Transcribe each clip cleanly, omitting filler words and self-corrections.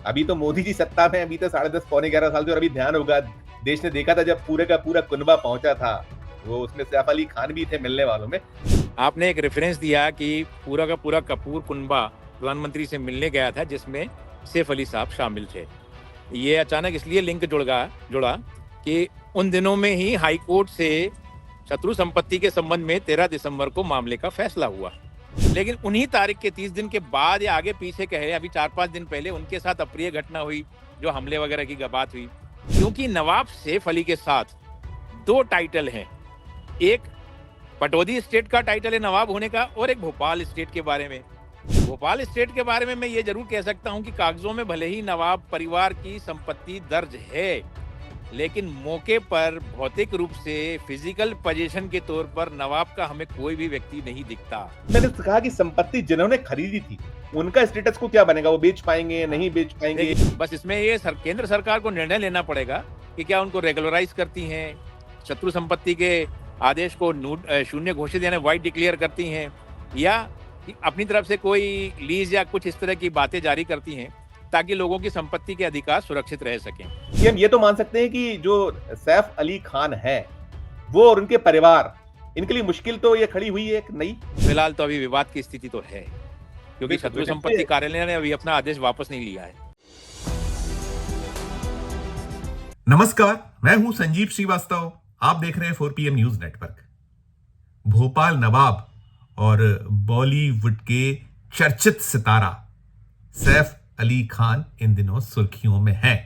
अभी तो मोदी जी सत्ता में, अभी तो 10.5 पौने 11 साल से, और अभी ध्यान होगा देश ने देखा था जब पूरे का पूरा कुनबा पहुंचा था, वो उसमें सैफ अली खान भी थे मिलने वालों में। आपने एक रेफरेंस दिया कि पूरा का पूरा कपूर कुनबा प्रधानमंत्री से मिलने गया था, जिसमें सैफ अली साहब शामिल थे। ये अचानक इसलिए लिंक जुड़ा कि उन दिनों में ही हाई कोर्ट से शत्रु संपत्ति के संबंध में 13 दिसंबर को मामले का फैसला हुआ। लेकिन उन्हीं तारीख के 30 दिन के बाद या आगे पीछे कहे, अभी 4-5 दिन पहले उनके साथ अप्रिय घटना हुई, जो हमले वगैरह की बात हुई। क्योंकि नवाब सैफ अली के साथ 2 टाइटल हैं, एक पटौदी स्टेट का टाइटल है नवाब होने का, और एक भोपाल स्टेट के बारे में। भोपाल स्टेट के बारे में मैं ये जरूर कह सकता हूं कि कागजों में भले ही नवाब परिवार की संपत्ति दर्ज है, लेकिन मौके पर भौतिक रूप से फिजिकल पोजीशन के तौर पर नवाब का हमें कोई भी व्यक्ति नहीं दिखता। मैंने कहा कि संपत्ति जिन्होंने खरीदी थी उनका स्टेटस को क्या बनेगा, वो बेच पाएंगे नहीं बेच पाएंगे? बस इसमें ये केंद्र सरकार को निर्णय लेना पड़ेगा कि क्या उनको रेगुलराइज करती हैं, शत्रु संपत्ति के आदेश को शून्य घोषित यानी वाइड डिक्लेयर करती हैं, या अपनी तरफ से कोई लीज या कुछ इस तरह की बातें जारी करती हैं ताकि लोगों की संपत्ति के अधिकार सुरक्षित रह सकें। हम ये तो मान सकते हैं कि जो सैफ अली खान है वो और उनके परिवार, इनके लिए मुश्किल तो ये खड़ी हुई है एक नई। फिलहाल तो अभी विवाद की स्थिति तो है, क्योंकि शत्रु संपत्ति कार्यालय ने अभी अपना आदेश वापस नहीं लिया है। नमस्कार, मैं हूं संजीव श्रीवास्तव। आप देख रहे हैं 4PM न्यूज नेटवर्क। भोपाल नवाब और बॉलीवुड के चर्चित सितारा सैफ अली खान इन दिनों सुर्खियों में हैं।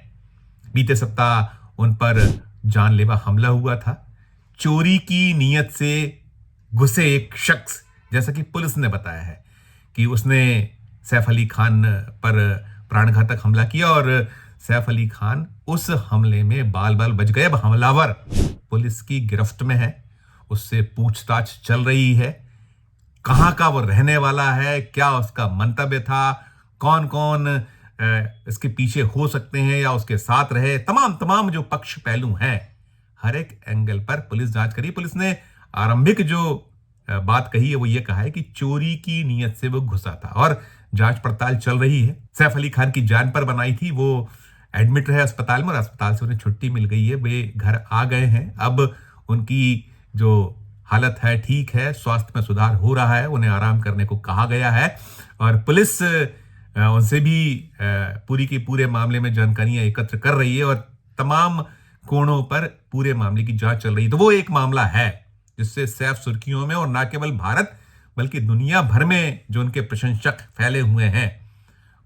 बीते सप्ताह उन पर जानलेवा हमला हुआ था। चोरी की नीयत से घुसे एक शख्स, जैसा कि पुलिस ने बताया है कि उसने सैफ अली खान पर प्राणघातक हमला किया और सैफ अली खान उस हमले में बाल बाल बच गए। अब हमलावर पुलिस की गिरफ्त में है, उससे पूछताछ चल रही है। कहां का वो रहने वाला है, क्या उसका मंतव्य था, कौन कौन इसके पीछे हो सकते हैं या उसके साथ रहे, तमाम जो पक्ष पहलू हैं, हर एक एंगल पर पुलिस जांच करी। पुलिस ने आरंभिक जो बात कही है वो ये कहा है कि चोरी की नीयत से वो घुसा था और जांच पड़ताल चल रही है। सैफ अली खान की जान पर बनाई थी, वो एडमिट रहे अस्पताल में और अस्पताल से उन्हें छुट्टी मिल गई है, वे घर आ गए हैं। अब उनकी जो हालत है ठीक है, स्वास्थ्य में सुधार हो रहा है, उन्हें आराम करने को कहा गया है और पुलिस उनसे भी पूरी के पूरे मामले में जानकारियां एकत्र कर रही है और तमाम कोणों पर पूरे मामले की जांच चल रही है। तो वो एक मामला है जिससे सैफ सुर्खियों में, और ना केवल भारत बल्कि दुनिया भर में जो उनके प्रशंसक फैले हुए हैं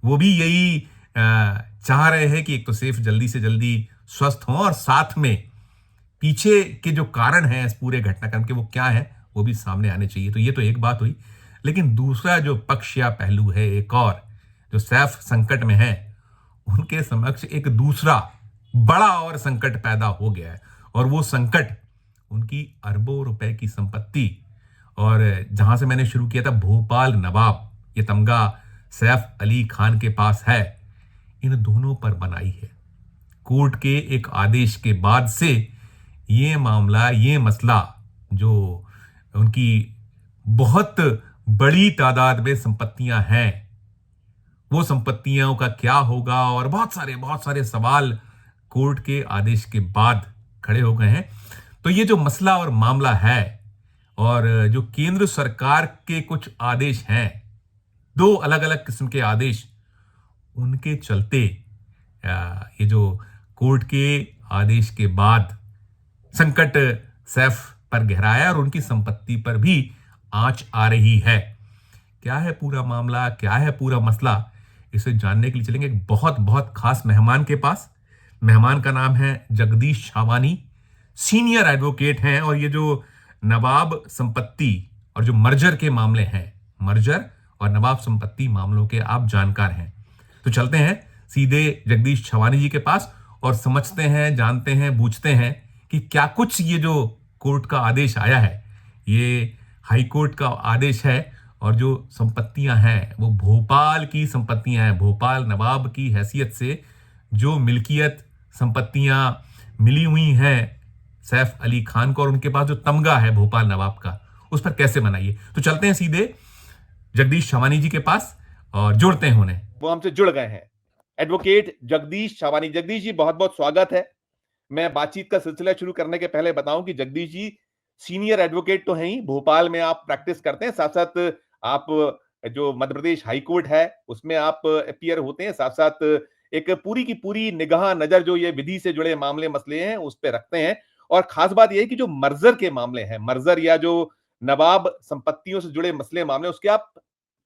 वो भी यही चाह रहे हैं कि एक तो सैफ जल्दी से जल्दी स्वस्थ हों और साथ में पीछे के जो कारण हैं इस पूरे घटनाक्रम के वो क्या है वो भी सामने आने चाहिए। तो ये तो एक बात हुई, लेकिन दूसरा जो पक्ष या पहलू है एक और, जो सैफ संकट में है उनके समक्ष एक दूसरा बड़ा और संकट पैदा हो गया है और वो संकट उनकी अरबों रुपए की संपत्ति, और जहां से मैंने शुरू किया था भोपाल नवाब, ये तमगा सैफ अली खान के पास है, इन दोनों पर बनाई है। कोर्ट के एक आदेश के बाद से ये मामला, ये मसला, जो उनकी बहुत बड़ी तादाद में संपत्तियां हैं, वो संपत्तियों का क्या होगा, और बहुत सारे सवाल कोर्ट के आदेश के बाद खड़े हो गए हैं। तो ये जो मसला और मामला है और जो केंद्र सरकार के कुछ आदेश हैं, 2 अलग अलग किस्म के आदेश, उनके चलते ये जो कोर्ट के आदेश के बाद संकट सैफ पर गहराया और उनकी संपत्ति पर भी आंच आ रही है। क्या है पूरा मामला, क्या है पूरा मसला, इसे जानने के लिए चलेंगे एक बहुत खास मेहमान के पास। मेहमान का नाम है जगदीश छावानी, सीनियर एडवोकेट हैं और ये जो नवाब संपत्ति और जो मर्जर के मामले हैं, मर्जर और नवाब संपत्ति मामलों के आप जानकार हैं। तो चलते हैं सीधे जगदीश छावानी जी के पास और समझते हैं, जानते हैं, बूझते हैं कि क्या कुछ ये जो कोर्ट का आदेश आया है, ये हाई कोर्ट का आदेश है और जो संपत्तियां हैं वो भोपाल की संपत्तियां हैं। भोपाल नवाब की हैसियत से जो मिल्कियत संपत्तियां मिली हुई हैं सैफ अली खान को और उनके पास जो तमगा है भोपाल नवाब का, उस पर कैसे मनाइए। तो चलते हैं सीधे जगदीश छावानी जी के पास और जोड़ते हैं उन्हें। वो हमसे जुड़ गए हैं। एडवोकेट जगदीश छावानी। जगदीश जी, बहुत बहुत स्वागत है। मैं बातचीत का सिलसिला शुरू करने के पहले बताऊं कि जगदीश जी सीनियर एडवोकेट तो हैं ही, भोपाल में आप प्रैक्टिस करते हैं, साथ साथ आप जो मध्य प्रदेश हाई कोर्ट है उसमें आप अपीयर होते हैं, साथ साथ एक पूरी की पूरी निगाह नजर जो ये विधि से जुड़े मामले मसले हैं उस पर रखते हैं। और खास बात यह है कि जो मर्जर के मामले हैं, मर्जर या जो नवाब संपत्तियों से जुड़े मसले मामले, उसके आप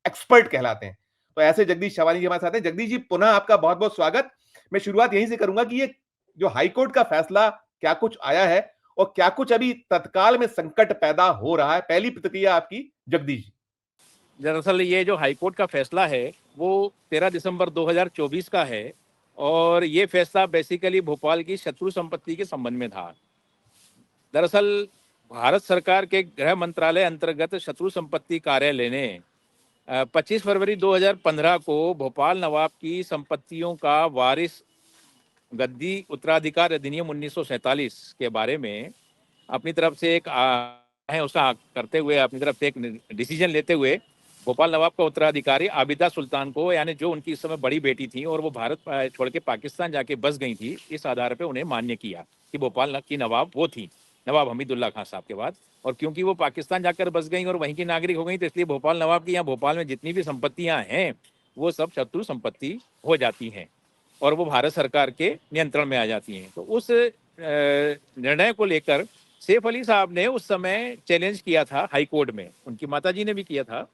एक्सपर्ट कहलाते हैं। तो ऐसे जगदीश छावानी जी हमारे साथ हैं। जगदीश जी, पुनः आपका बहुत बहुत स्वागत। मैं शुरुआत यहीं से करूंगा कि ये जो हाईकोर्ट का फैसला क्या कुछ आया है और क्या कुछ अभी तत्काल में संकट पैदा हो रहा है, पहली प्रतिक्रिया आपकी जगदीश जी। दरअसल ये जो हाईकोर्ट का फैसला है वो 13 दिसंबर 2024 का है और ये फैसला बेसिकली भोपाल की शत्रु संपत्ति के संबंध में था। दरअसल भारत सरकार के गृह मंत्रालय अंतर्गत शत्रु संपत्ति कार्यालय ने 25 फरवरी 2015 को भोपाल नवाब की संपत्तियों का वारिस गद्दी उत्तराधिकार अधिनियम 1947 के बारे में अपनी तरफ से एक है उसका करते हुए अपनी तरफ से एक डिसीजन लेते हुए भोपाल नवाब का उत्तराधिकारी आबिदा सुल्तान को, यानी जो उनकी इस समय बड़ी बेटी थी और वो भारत छोड़ के पाकिस्तान जाके बस गई थी, इस आधार पे उन्हें मान्य किया कि भोपाल की नवाब वो थी, नवाब हमीदुल्ला खां साहब के बाद। और क्योंकि वो पाकिस्तान जाकर बस गई और वहीं की नागरिक हो गई, तो इसलिए भोपाल नवाब की यहाँ भोपाल में जितनी भी संपत्तियां हैं वो सब शत्रु संपत्ति हो जाती हैं और वो भारत सरकार के नियंत्रण में आ जाती हैं। तो उस निर्णय को लेकर सैफ अली साहब ने उस समय चैलेंज किया था हाई कोर्ट में, उनकी माताजी ने भी किया था।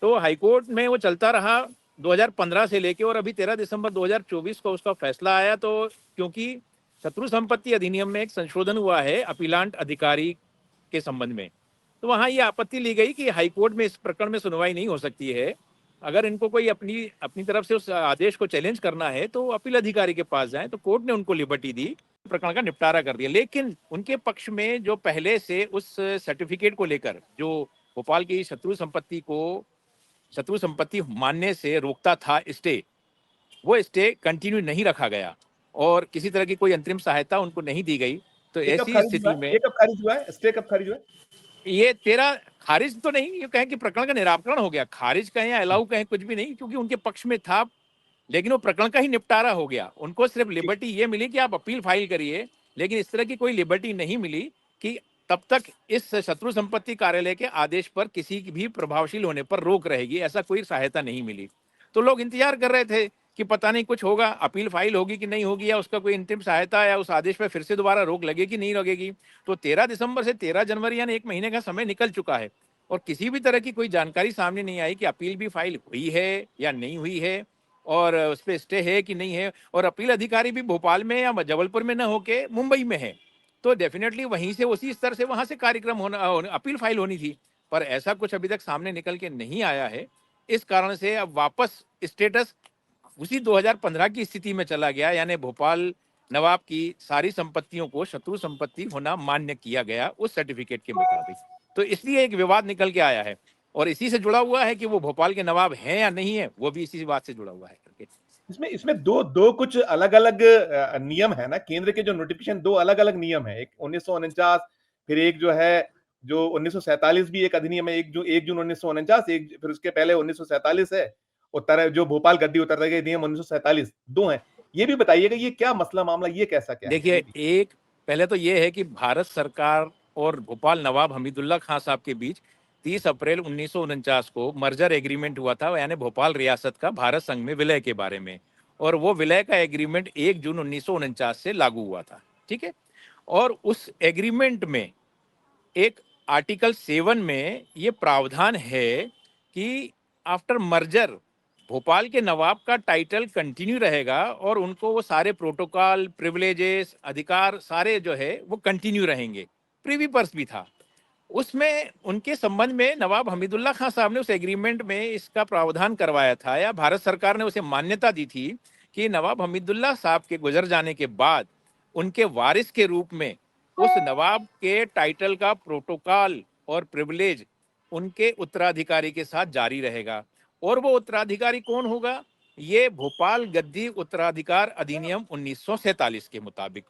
तो हाई कोर्ट में वो चलता रहा 2015 से लेके और अभी 13 दिसंबर 2024 को उसका फैसला आया। तो क्योंकि शत्रु संपत्ति अधिनियम में एक संशोधन हुआ है अपीलांट अधिकारी के संबंध में, तो वहां ये आपत्ति ली गई कि हाई कोर्ट में इस प्रकरण में सुनवाई नहीं हो सकती है। अगर इनको कोई अपनी अपनी तरफ से उस आदेश को चैलेंज करना है तो अपील अधिकारी के पास जाएं। तो कोर्ट ने उनको लिबर्टी दी, प्रकरण का निपटारा कर दिया। लेकिन उनके पक्ष में जो पहले से उस सर्टिफिकेट को लेकर जो भोपाल की शत्रु संपत्ति मानने से रोकता था स्टे, वो स्टे कंटिन्यू नहीं रखा गया और किसी तरह की कोई अंतरिम सहायता उनको नहीं दी गई। तो ऐसी स्थिति में ये कब खारिज हुआ है, स्टे कब खारिज हुआ है? ये 13 खारिज तो नहीं, ये कहें कि प्रकरण का निराकरण हो गया, खारिज कहें या अलाउ कहें कुछ भी नहीं, क्योंकि उनके पक्ष में था लेकिन वो प्रकरण का ही निपटारा हो गया। उनको सिर्फ लिबर्टी ये मिली कि आप अपील फाइल करिए, लेकिन इस तरह की कोई लिबर्टी नहीं मिली कि तब तक इस शत्रु संपत्ति कार्यालय के आदेश पर किसी भी प्रभावशील होने पर रोक रहेगी, ऐसा कोई सहायता नहीं मिली। तो लोग इंतजार कर रहे थे कि पता नहीं कुछ होगा, अपील फाइल होगी कि नहीं होगी, या उसका कोई अंतिम सहायता या उस आदेश पर फिर से दोबारा रोक लगेगी नहीं लगेगी। तो 13 दिसंबर से 13 जनवरी यानी 1 महीने का समय निकल चुका है और किसी भी तरह की कोई जानकारी सामने नहीं आई कि अपील भी फाइल हुई है या नहीं हुई है और उस पर स्टे है कि नहीं है। और अपील अधिकारी भी भोपाल में या जबलपुर में न होके मुंबई में है, तो डेफिनेटली वहीं से उसी स्तर से वहां से कार्यक्रम होना, अपील फाइल होनी थी। पर ऐसा कुछ अभी तक सामने निकल के नहीं आया है। इस कारण से अब वापस स्टेटस उसी 2015 की स्थिति में चला गया, यानी भोपाल नवाब की सारी संपत्तियों को शत्रु संपत्ति होना मान्य किया गया उस सर्टिफिकेट के मुताबिक। तो इसलिए एक विवाद निकल के आया है और इसी से जुड़ा हुआ है कि वो भोपाल के नवाब हैं या नहीं है, वो भी इसी बात से जुड़ा हुआ है करके। इसमें दो दो कुछ अलग अलग नियम है ना, केंद्र के जो नोटिफिकेशन, दो अलग अलग नियम है, एक 1949, फिर एक जो है जो 1947 भी एक अधिनियम है, 1 जून 1949, एक फिर उसके पहले 1947 है, उत्तर जो भोपाल गद्दी उत्तराधिकारी अधिनियम 1947, दो हैं। ये भी बताइएगा ये क्या मसला मामला, ये कैसा क्या है? देखिए, एक पहले तो ये है कि भारत सरकार और भोपाल नवाब हमीदुल्ला खां साहब के बीच 30 अप्रैल 1949 को मर्जर एग्रीमेंट हुआ था, यानी भोपाल रियासत का भारत संघ में विलय के बारे में। और वो विलय का एग्रीमेंट 1 जून 1949 से लागू हुआ था, ठीक है। और उस एग्रीमेंट में एक आर्टिकल 7 में ये प्रावधान है कि आफ्टर मर्जर भोपाल के नवाब का टाइटल कंटिन्यू रहेगा और उनको वो सारे प्रोटोकॉल, प्रिविलेजेस, अधिकार सारे जो है वो कंटिन्यू रहेंगे। प्रीवी पर्स भी था उसमें उनके संबंध में। नवाब हमीदुल्ला खां साहब ने उस एग्रीमेंट में इसका प्रावधान करवाया था, या भारत सरकार ने उसे मान्यता दी थी कि नवाब हमीदुल्ला साहब के गुजर जाने के बाद उनके वारिस के रूप में उस नवाब के टाइटल का प्रोटोकॉल और प्रिविलेज उनके उत्तराधिकारी के साथ जारी रहेगा। और वो उत्तराधिकारी कौन होगा? ये भोपाल गद्दी उत्तराधिकार अधिनियम 1947 के मुताबिक।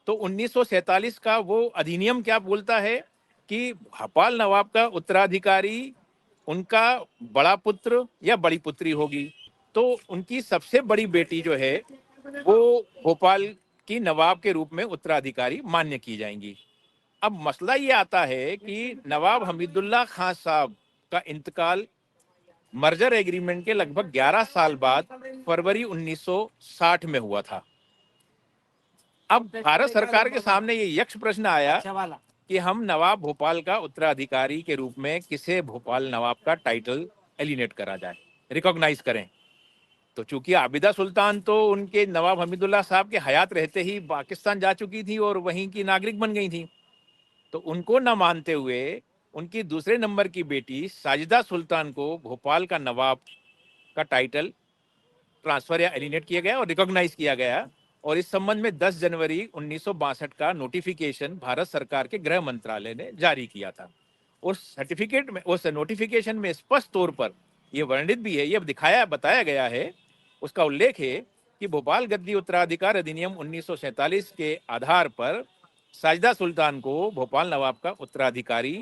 तो 1947 का वो अधिनियम क्या बोलता है कि भोपाल नवाब का उत्तराधिकारी उनका बड़ा पुत्र या बड़ी पुत्री होगी। तो उनकी सबसे बड़ी बेटी जो है वो भोपाल की नवाब के रूप में उत्तराधिकारी मान्य की जाएंगी। अब मसला ये आता है कि नवाब हमीदुल्ला खान साहब का इंतकाल मर्जर एग्रीमेंट के लगभग 11 साल बाद फरवरी 1960 में हुआ था। अब भारत सरकार के सामने ये यक्ष प्रश्न आया कि हम नवाब भोपाल का उत्तराधिकारी के रूप में किसे भोपाल नवाब का टाइटल एलिनेट करा जाए, रिकॉग्नाइज करें। तो चूंकि आबिदा सुल्तान तो उनके नवाब हमीदुल्लाह साहब के हयात रहते ही पाकिस्तान जा चुकी थी और वहीं की नागरिक बन गई थी, तो उनको न मानते हुए उनकी दूसरे नंबर की बेटी साजिदा सुल्तान को भोपाल का नवाब का टाइटल ट्रांसफर या एलिनेट किया गया और रिकॉग्नाइज किया गया। और इस संबंध में 10 जनवरी 1962 का नोटिफिकेशन भारत सरकार के गृह मंत्रालय ने जारी किया था। उस सर्टिफिकेट में, उस नोटिफिकेशन में स्पष्ट तौर पर यह वर्णित भी है, यह बताया गया है, उसका उल्लेख है कि भोपाल गद्दी उत्तराधिकार अधिनियम 1947 के आधार पर साजिदा सुल्तान को भोपाल नवाब का उत्तराधिकारी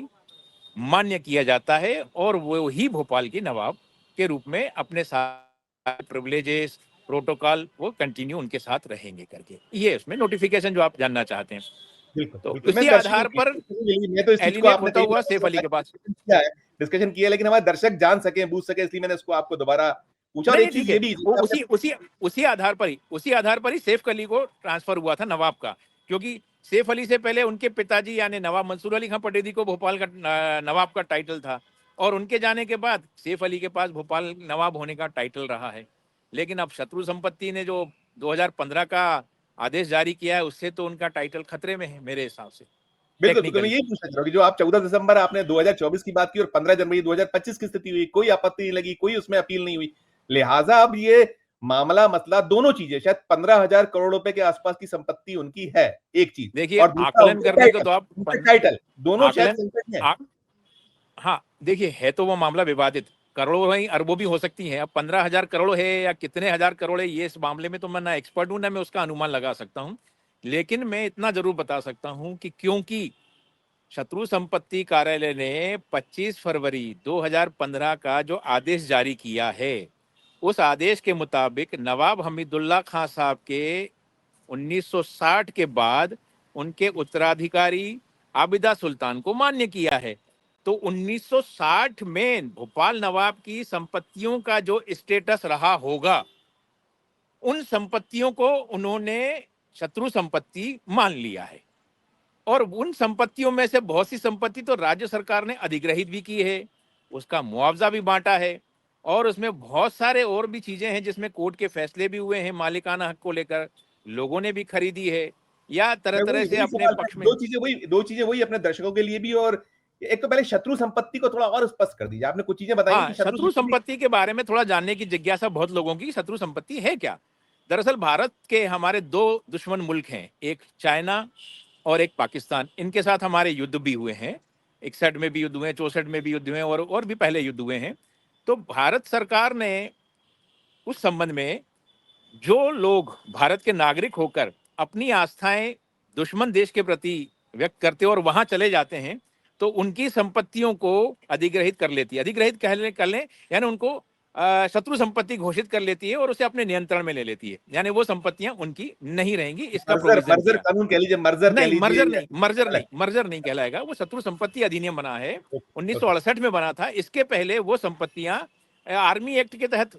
मान्य किया जाता है और वो ही भोपाल की नवाब के रूप में अपने सारे प्रिविलेजेस, प्रोटोकॉल वो कंटिन्यू उनके साथ रहेंगे करके। ये उसमें नोटिफिकेशन जो आप जानना चाहते हैं, बिल्कुल तो बिल्कुल। उसी आधार पर मैं तो इस चीज को एलिनेट आपने होता हुआ सैफ अली के पास डिस्कशन किया, लेकिन हमारे दर्शक जान सके, बूझ सके, इसलिए मैंने उसको आपको दोबारा पूछा। और नहीं, एक चीज ठीक ये है, भी वो उसी आधार पर ही सैफ अली को ट्रांसफर हुआ था नवाब का, क्योंकि सैफ अली से पहले उनके पिताजी यानी नवाब मंसूर अली खां पटेदी को भोपाल का नवाब का टाइटल था और उनके जाने के बाद सैफ अली के पास भोपाल नवाब होने का टाइटल रहा है। लेकिन अब शत्रु संपत्ति ने जो 2015 का आदेश जारी किया है, उससे तो उनका टाइटल खतरे में है मेरे हिसाब से। बिल्कुल बिल्कुल, मैं टेक्निकली यही पूछना चाह रहा हूँ कि जो आप 14 दिसंबर आपने 2024 की बात की और 15 जनवरी 2025 की स्थिति हुई, कोई आपत्ति नहीं लगी, कोई उसमें अपील नहीं हुई, लिहाजा अब ये मामला मसला दोनों चीजें, शायद 15,000 करोड़ रुपए के आसपास की संपत्ति उनकी है, एक चीज, देखिए, और दूसरा आकलन करने को तो आप उनका टाइटल, दोनों शायद आकलन संकट में। हाँ, देखिए, है तो वो मामला विवादित, करोड़ों नहीं अरबों भी हो सकती हैं। अब 15,000 करोड़ है या कितने हजार करोड़ है, ये इस मामले में तो मैं ना एक्सपर्ट हूं ना मैं उसका अनुमान लगा सकता हूं। लेकिन मैं इतना जरूर बता सकता हूं कि क्योंकि शत्रु संपत्ति कार्यालय ने 25 फरवरी 2015 का जो आदेश जारी किया है, उस आदेश के मुताबिक नवाब हमीदुल्ला खां साहब के 1960 के बाद उनके उत्तराधिकारी आबिदा सुल्तान को मान्य किया है। तो 1960 में भोपाल नवाब की संपत्तियों का जो स्टेटस रहा होगा, उन संपत्तियों को उन्होंने शत्रु संपत्ति मान लिया है और उन संपत्तियों में से बहुत सी संपत्ति तो राज्य सरकार ने अधिग्रहित भी की है, उसका मुआवजा भी बांटा है और उसमें बहुत सारे और भी चीजें हैं जिसमें कोर्ट के फैसले भी हुए हैं, मालिकाना हक को लेकर लोगों ने भी खरीदी है या तरह मैं तरह वही से वही अपने सवाल, पक्ष में। दो चीजें वही अपने दर्शकों के लिए भी। और एक तो पहले शत्रु संपत्ति को थोड़ा और स्पष्ट कर दीजिए, आपने कुछ चीजें बताई हाँ, कि शत्रु संपत्ति के बारे में थोड़ा जानने की जिज्ञासा बहुत लोगों की, शत्रु संपत्ति है क्या। दरअसल भारत के हमारे दो दुश्मन मुल्क हैं, एक चाइना और एक पाकिस्तान। इनके साथ हमारे युद्ध भी हुए हैं, 61 में भी युद्ध हुए, 64 में भी युद्ध हुए और भी पहले युद्ध हुए हैं। तो भारत सरकार ने उस संबंध में जो लोग भारत के नागरिक होकर अपनी आस्थाएं दुश्मन देश के प्रति व्यक्त करते और वहां चले जाते हैं, तो उनकी संपत्तियों को अधिग्रहित कर लेती है, अधिग्रहित कर लें यानी उनको शत्रु संपत्ति घोषित कर लेती है और उसे अपने नियंत्रण में ले लेती है, यानी वो संपत्तियां उनकी नहीं रहेंगी, इसका मर्जर प्रोविजन मर्जर किया। कानून कह लीजिए, मर्जर कह नहीं, लीजिए, मर्जर नहीं कहलाएगा, वो शत्रु संपत्ति अधिनियम बना है, ओके 1968 में बना था। इसके पहले वो संपत्तियां आर्मी एक्ट के तहत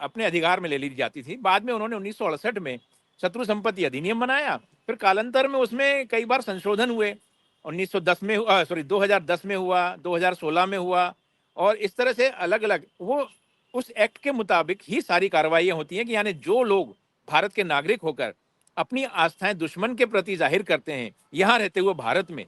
अपने अधिकार में ले ली जाती थी। बाद में उन्होंने 1968 में शत्रु संपत्ति अधिनियम बनाया, फिर कालांतर में उसमें कई बार संशोधन हुए, 1910 में 2010 में हुआ, 2016 में हुआ और इस तरह से अलग अलग वो उस एक्ट के मुताबिक ही सारी कार्रवाइयां होती हैं कि यानी जो लोग भारत के नागरिक होकर अपनी आस्थाएं दुश्मन के प्रति जाहिर करते हैं यहां रहते हुए भारत में,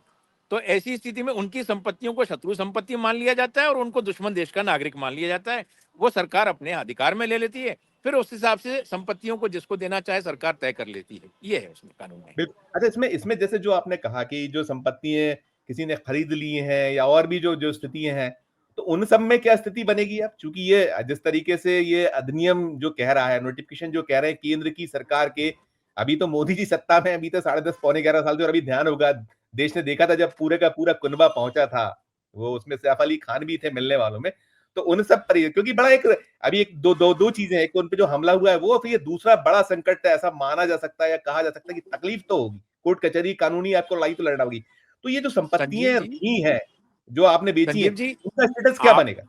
तो ऐसी स्थिति में उनकी संपत्तियों को शत्रु संपत्ति मान लिया जाता है और उनको दुश्मन देश का नागरिक मान लिया जाता है। वो सरकार अपने अधिकार में ले लेती है, फिर उस हिसाब से संपत्तियों को जिसको देना चाहे सरकार तय कर लेती है। ये है उसमें कानून में। बिल्कुल। अच्छा, इसमें इसमें जैसे जो आपने कहा कि जो संपत्तियां किसी ने खरीद ली हैं या और भी जो जो स्थितियां हैं, तो उन सब में क्या स्थिति बनेगी अब? चूंकि ये जिस तरीके से ये अधिनियम जो कह रहा है, नोटिफिकेशन जो कह रहे हैं केंद्र की सरकार के, अभी तो मोदी जी सत्ता में, अभी तो 10.5 पौने 11 साल से, और अभी ध्यान होगा देश ने देखा था जब पूरे का पूरा कुनबा पहुंचा था, वो उसमें सैफ अली खान भी थे मिलने वालों में। तो उन सब पर क्योंकि बड़ा एक अभी एक दो चीजें हैं, एक उन पे जो हमला हुआ है वो, फिर ये दूसरा बड़ा संकट ऐसा माना जा सकता है या कहा जा सकता है कि तकलीफ तो होगी, कोर्ट कचहरी कानूनी आपको लड़ाई तो लड़ना होगी। तो ये जो संजीव संपत्तियां जी, रही हैं जो आपने बेची हैं, संजीव जी, उनका स्टेटस क्या आप बनेगा?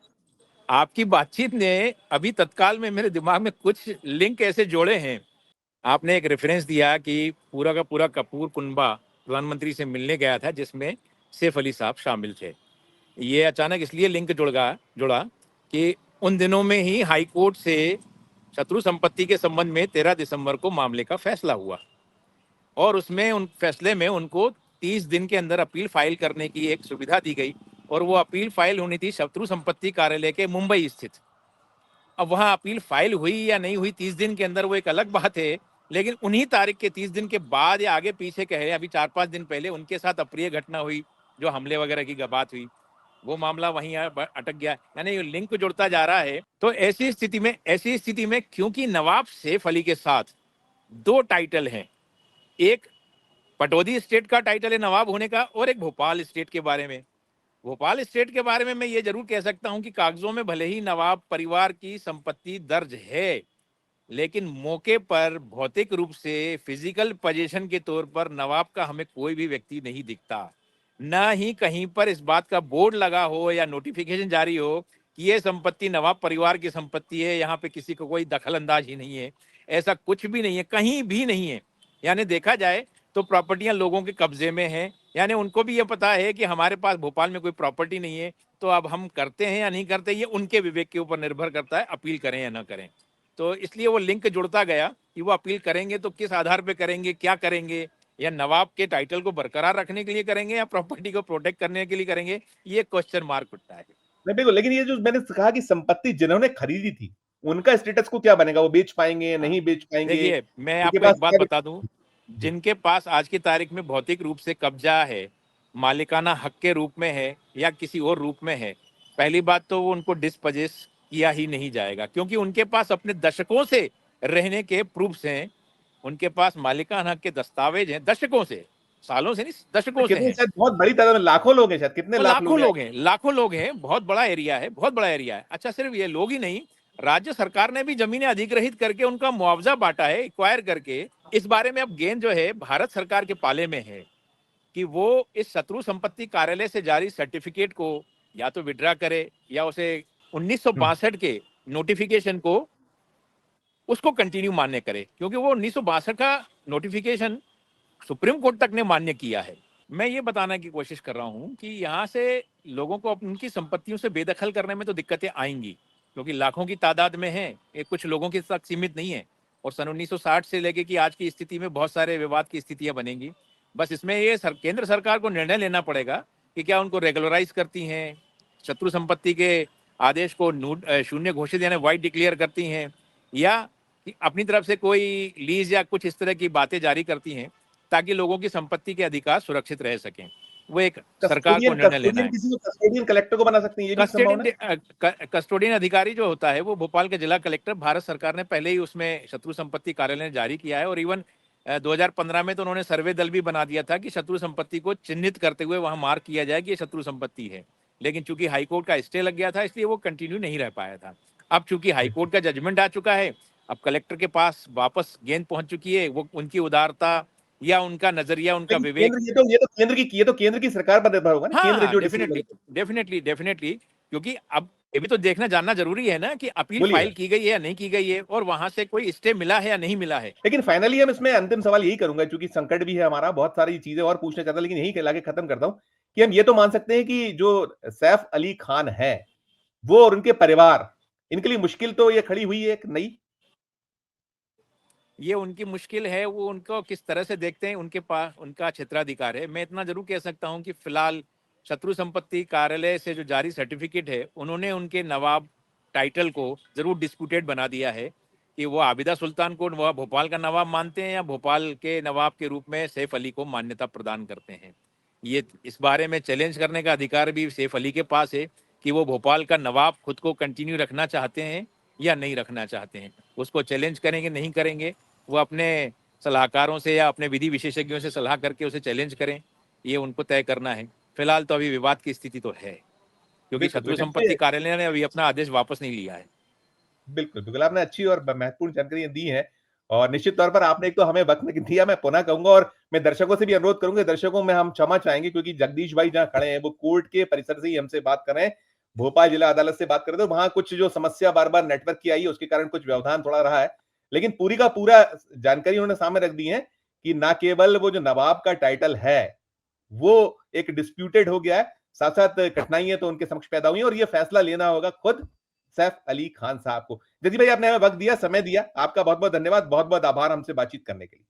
आपकी बातचीत ने अभी तत्काल में मेरे दिमाग में कुछ लिंक ऐसे जोड़े हैं। आपने एक रेफरेंस दिया कि पूरा का पूरा कपूर कुनबा प्रधानमंत्री से मिलने गया था, जिसमें सैफ अली साहब शामिल थे। ये अचानक इसलिए लिंक जुड़ा कि उन दिनों में ही हाई कोर्ट से शत्रु संपत्ति के संबंध में 13 दिसंबर को मामले का फैसला हुआ और उसमें उन फैसले में उनको 30 दिन के अंदर अपील फाइल करने की एक सुविधा दी गई और वो अपील फाइल होनी थी शत्रु संपत्ति कार्यालय के मुंबई स्थित। अब वहां अपील फाइल हुई या नहीं हुई 30 दिन के अंदर वो एक अलग बात है, लेकिन उन्हीं तारीख के 30 दिन के बाद या आगे पीछे कहे अभी 4-5 दिन पहले उनके साथ अप्रिय घटना हुई, जो हमले वगैरह की बात हुई, वो मामला वहीं अटक गया। यानी ये लिंक जुड़ता जा रहा है। तो ऐसी स्थिति में क्योंकि नवाब सैफ अली के साथ 2 टाइटल हैं, एक पटौदी स्टेट का टाइटल है नवाब होने का और एक भोपाल स्टेट के बारे में। भोपाल स्टेट के बारे में मैं ये जरूर कह सकता हूं कि कागजों में भले ही नवाब परिवार की संपत्ति दर्ज है, लेकिन मौके पर भौतिक रूप से फिजिकल पोजीशन के तौर पर नवाब का हमें कोई भी व्यक्ति नहीं दिखता। ना ही कहीं पर इस बात का बोर्ड लगा हो या नोटिफिकेशन जारी हो कि ये संपत्ति नवाब परिवार की संपत्ति है, यहाँ पे किसी को कोई दखल अंदाज ही नहीं है। ऐसा कुछ भी नहीं है, कहीं भी नहीं है। यानी देखा जाए तो प्रॉपर्टियां लोगों के कब्जे में हैं। यानी उनको भी ये पता है कि हमारे पास भोपाल में कोई प्रॉपर्टी नहीं है, तो अब हम करते हैं या नहीं करते ये उनके विवेक के ऊपर निर्भर करता है, अपील करें या ना करें। तो इसलिए वो लिंक जुड़ता गया कि वो अपील करेंगे तो किस आधार पे करेंगे, क्या करेंगे, या नवाब के टाइटल को बरकरार रखने के लिए करेंगे या प्रॉपर्टी को प्रोटेक्ट करने के लिए करेंगे, ये क्वेश्चन मार्क उठता है। नहीं बिल्कुल, लेकिन ये जो मैंने कहा कि संपत्ति जिन्होंने खरीदी थी उनका स्टेटस को क्या बनेगा? वो बेच पाएंगे या हाँ, नहीं बेच पाएंगे? देखिए मैं उनके आपको पास एक बात क्या? बता दूं, जी। जिनके पास आज की तारीख में भौतिक रूप से कब्जा है, मालिकाना हक के रूप में है या किसी और रूप में है, पहली बात तो वो उनको डिस्पजेस किया ही नहीं जाएगा, क्योंकि उनके पास अपने दशकों से रहने के प्रूफ्स हैं। उनके पास मालिकाना हक के दस्तावेज हैं, दशकों से, सालों से नहीं, दशकों से कितने, हैं। शायद बहुत बड़ी तादाद में लाखों लोग हैं, शायद कितने वो लाख लोग लाखों हैं? लोग हैं, लाखों लोग हैं, बहुत बड़ा एरिया है, बहुत बड़ा एरिया है। अच्छा, सिर्फ ये लोग ही नहीं, राज्य सरकार ने भी जमीनें अधिग्रहित करके उनका मुआवजा बांटा है, एक्वायर करके। इस बारे में अब गेंद जो है भारत सरकार के पाले में है कि वो इस शत्रु संपत्ति कार्यालय से जारी सर्टिफिकेट को या तो विड्रा करे या उसे 1962 के नोटिफिकेशन को उसको कंटिन्यू मान्य करे, क्योंकि वो 1962 का नोटिफिकेशन सुप्रीम कोर्ट तक ने मान्य किया है। मैं ये बताने की कोशिश कर रहा हूँ कि यहाँ से लोगों को उनकी संपत्तियों से बेदखल करने में तो दिक्कतें आएंगी, क्योंकि लाखों की तादाद में है, ये कुछ लोगों के साथ सीमित नहीं है। और सन 1960 से लेके कि आज की स्थिति में बहुत सारे विवाद की स्थितियां बनेंगी। बस इसमें ये केंद्र सरकार को निर्णय लेना पड़ेगा कि क्या उनको रेगुलराइज करती हैं, शत्रु संपत्ति के आदेश को शून्य घोषित यानी वाइड डिक्लेयर करती हैं, या कि अपनी तरफ से कोई लीज या कुछ इस तरह की बातें जारी करती हैं ताकि लोगों की संपत्ति के अधिकार सुरक्षित रह सकें। वो एक सरकार को कस्टोडियन निर्णय लेना कस्टोडियन है। किसी को कस्टोडियन कलेक्टर को बना सकते हैं, ये भी संभावना है? कस्टोडियन अधिकारी जो होता है वो भोपाल के जिला कलेक्टर, भारत सरकार ने पहले ही उसमें शत्रु संपत्ति कार्यालय ने जारी किया है। और इवन 2015 में तो उन्होंने सर्वे दल भी बना दिया था कि शत्रु संपत्ति को चिन्हित करते हुए वहां मार्क किया जाए कि ये शत्रु संपत्ति है। लेकिन चूंकि हाईकोर्ट का स्टे लग गया था, इसलिए वो कंटिन्यू नहीं रह पाया था। अब चूंकि हाईकोर्ट का जजमेंट आ चुका है, अब कलेक्टर के पास वापस गेंद पहुंच चुकी है। वो उनकी उदारता या उनका नजरिया, उनका लेकिन विवेक। केंद्र, ये तो केंद्र की सरकार पर निर्भर होगा ना, केंद्र हाँ, जो डेफिनेटली डिसीजन। डेफिनेटली डेफिनेटली, क्योंकि अब ये भी तो देखना जानना जरूरी है ना कि अपील बोलिए। फाइल की गई है या नहीं की गई है, और वहां से कोई स्टे मिला है या नहीं मिला है। लेकिन फाइनली हम इसमें अंतिम सवाल यही करूंगा, क्योंकि संकट भी है हमारा, बहुत सारी चीजें और पूछना चाहता, लेकिन यही कहला के खत्म करता हूं कि हम ये तो मान सकते हैं कि जो सैफ अली खान है वो और उनके परिवार, इनके लिए मुश्किल तो ये खड़ी हुई है एक नई। ये उनकी मुश्किल है, वो उनको किस तरह से देखते हैं, उनके पास उनका क्षेत्राधिकार है। मैं इतना जरूर कह सकता हूं कि फिलहाल शत्रु संपत्ति कार्यालय से जो जारी सर्टिफिकेट है, उन्होंने उनके नवाब टाइटल को जरूर डिस्प्यूटेड बना दिया है कि वो आबिदा सुल्तान को वह भोपाल का नवाब मानते हैं या भोपाल के नवाब के रूप में सैफ अली को मान्यता प्रदान करते हैं। ये इस बारे में चैलेंज करने का अधिकार भी सैफ अली के पास है कि वो भोपाल का नवाब खुद को कंटिन्यू रखना चाहते हैं या नहीं रखना चाहते हैं। उसको चैलेंज करेंगे नहीं करेंगे, वो अपने सलाहकारों से या अपने विधि विशेषज्ञों से सलाह करके उसे चैलेंज करें, ये उनको तय करना है। फिलहाल तो अभी विवाद की स्थिति तो है। क्योंकि शत्रु संपत्ति कार्यालय ने अभी अपना आदेश वापस नहीं लिया है। बिल्कुल बिल्कुल, आपने अच्छी और महत्वपूर्ण जानकारियां दी हैं और निश्चित तौर पर आपने एक तो हमें वक्त दिया, मैं पुनः कहूंगा और मैं दर्शकों से भी अनुरोध करूंगा, दर्शकों में हम क्षमा चाहेंगे क्योंकि जगदीश भाई जहां खड़े हैं वो कोर्ट के परिसर से ही हमसे बात कर रहे हैं, भोपाल जिला अदालत से बात कर रहे थे। वहां कुछ जो समस्या बार बार नेटवर्क की आई है उसके कारण कुछ व्यवधान थोड़ा रहा है, लेकिन पूरी का पूरा जानकारी उन्होंने सामने रख दी है कि ना केवल वो जो नवाब का टाइटल है वो एक डिस्प्यूटेड हो गया है, साथ साथ कठिनाइयां तो उनके समक्ष पैदा हुई हैं और ये फैसला लेना होगा खुद सैफ अली खान साहब को। जगदीश भाई आपने हमें वक्त दिया, समय दिया, आपका बहुत बहुत धन्यवाद, बहुत बहुत आभार हमसे बातचीत करने के लिए।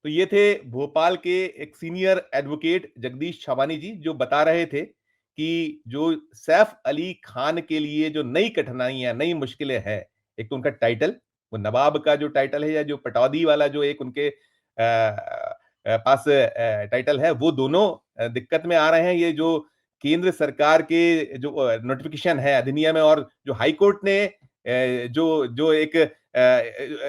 तो ये थे भोपाल के एक सीनियर एडवोकेट जगदीश छावानी जी, जो बता रहे थे कि जो सैफ अली खान के लिए जो नई कठिनाइयां, नई मुश्किलें हैं, एक तो उनका टाइटल, वो नवाब का जो टाइटल है या जो पटौदी वाला जो एक उनके पास टाइटल है, वो दोनों दिक्कत में आ रहे हैं। ये जो केंद्र सरकार के जो नोटिफिकेशन है अधिनियम है और जो हाईकोर्ट ने जो जो एक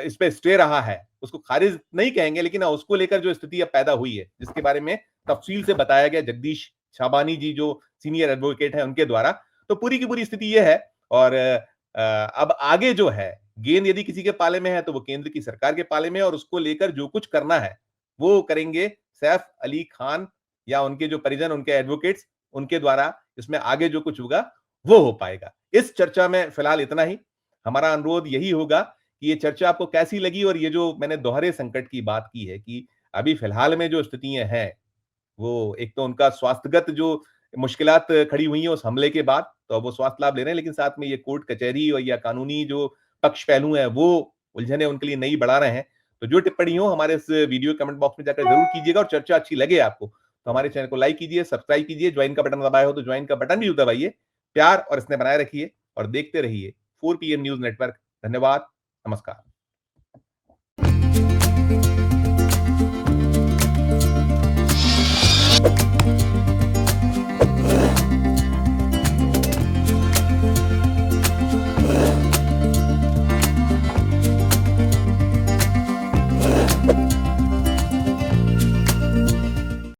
इस पे स्टे रहा है, उसको खारिज नहीं कहेंगे, लेकिन उसको लेकर जो स्थिति अब पैदा हुई है, जिसके बारे में तफसील से बताया गया जगदीश छाबानी जी जो सीनियर एडवोकेट है उनके द्वारा, तो पूरी की पूरी स्थिति यह है। और अब आगे जो है, गेंद यदि किसी के पाले में है तो वो केंद्र की सरकार के पाले में है और उसको लेकर जो कुछ करना है वो करेंगे सैफ अली खान या उनके जो परिजन, उनके एडवोकेट्स, उनके द्वारा इसमें आगे जो कुछ होगा वो हो पाएगा। इस चर्चा में फिलहाल इतना ही। हमारा अनुरोध यही होगा कि ये चर्चा आपको कैसी लगी और ये जो मैंने दोहरे संकट की बात की है कि अभी फिलहाल में जो स्थितियां हैं, वो एक तो उनका स्वास्थ्यगत जो मुश्किलात खड़ी हुई हैं उस हमले के बाद, तो अब वो स्वास्थ्य लाभ ले रहे हैं, लेकिन साथ में ये कोर्ट कचहरी और या कानूनी जो पक्ष पहलू हैं वो उलझने उनके लिए नई बढ़ा रहे हैं। तो जो टिप्पणी हो हमारे इस वीडियो कमेंट बॉक्स में जाकर जरूर कीजिएगा और चर्चा अच्छी लगे आपको तो हमारे चैनल को लाइक कीजिए, सब्सक्राइब कीजिए, ज्वाइन का बटन दबाया हो तो ज्वाइन का बटन भी दबाइए। प्यार और स्नेह बनाए रखिए और देखते रहिए 4PM न्यूज नेटवर्क। धन्यवाद, नमस्कार।